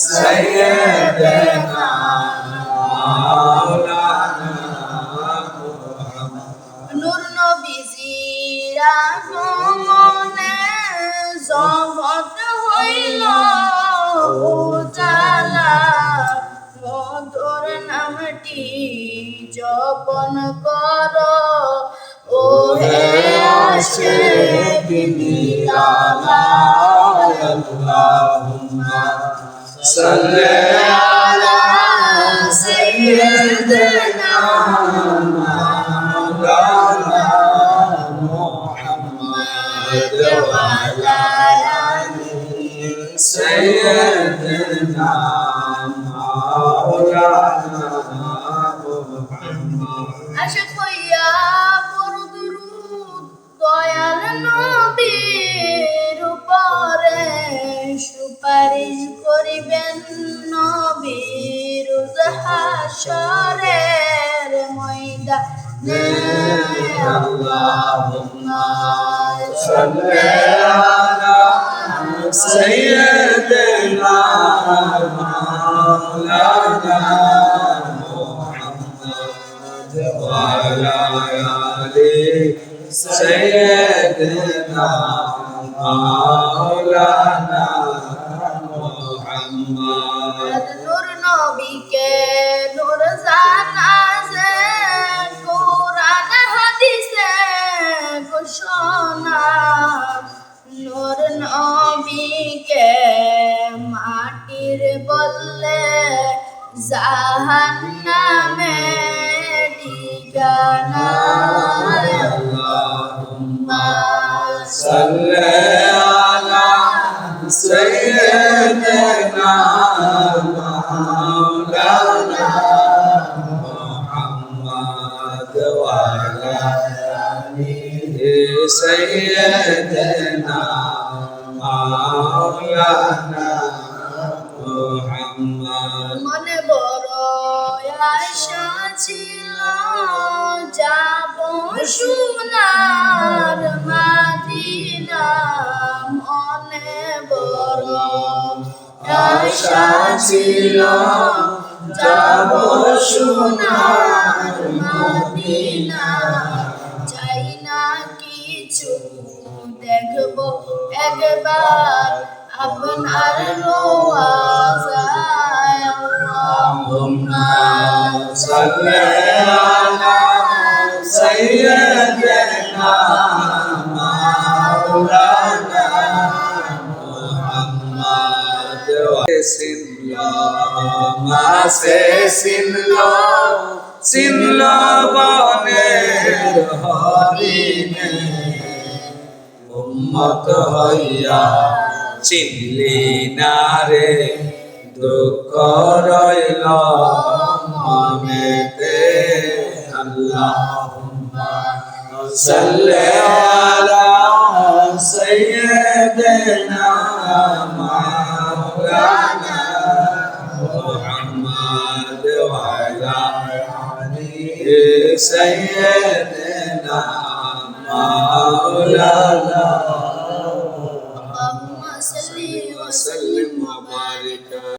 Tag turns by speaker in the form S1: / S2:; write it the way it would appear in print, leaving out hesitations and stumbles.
S1: سيدنا مولانا নূর নবীজির আগমনে জগৎ হইল উজালা মধুর নামটি জপন কর ও হে আশিকিন আল্লাহুম্মা সাল্লি আলা সাইয়্যিদিনা মাওলানা মুহাম্মদ ওয়া আলা আলি সাইয়্যিদিনা মাওলানা মুহাম্মদ আশিক হইয়া পড়ো দুরূদ দয়াল নবীর উপরে সুপারিশ করিবেন নবীর হাশরের ময়দানে আল্লাহুম্মা সাল্লি আলা সাইয়্যিদিনা মাওলানা মুহাম্মদ ওয়া আলা আলি সাইয়্যিদিনা মাওলানা মুহাম্মদ নূর নবীকে নূর জানাজে কুরআন হাদিসে ঘোষণা নূর নবীকে মাটির বললে জাহান্নামে ঠিকানা আল্লাহুম্মা সাল্লি আলা সাইয়্যিদিনা মাওলানা মুহাম্মদ ওয়া আলা আলি সাইয়্যিদিনা মাওলানা মুহাম্মদ মনে বড় আশা ছিল যাব সোনার মদিনা মনে বড় আশা ছিল যাব সোনার মদিনা চাই না কিছু দেখব একবার আপনার রওয়াজায় আল্লাহুম্মা সাল্লি আলা সাইয়্যিদিনা মাওলানা মুহাম্মদ মাসে সিনল বনের হরিণে উম্মত হইয়া চিনলি না রে দুঃখ রইল মনেতে আল্লাহুম্মা সাল্লি আলা সাইয়্যিদিনা মাওলানা মুহাম্মদ ওয়া আলা আলি সাইয়্যিদিনা মাওলানা اللهم صل وسلم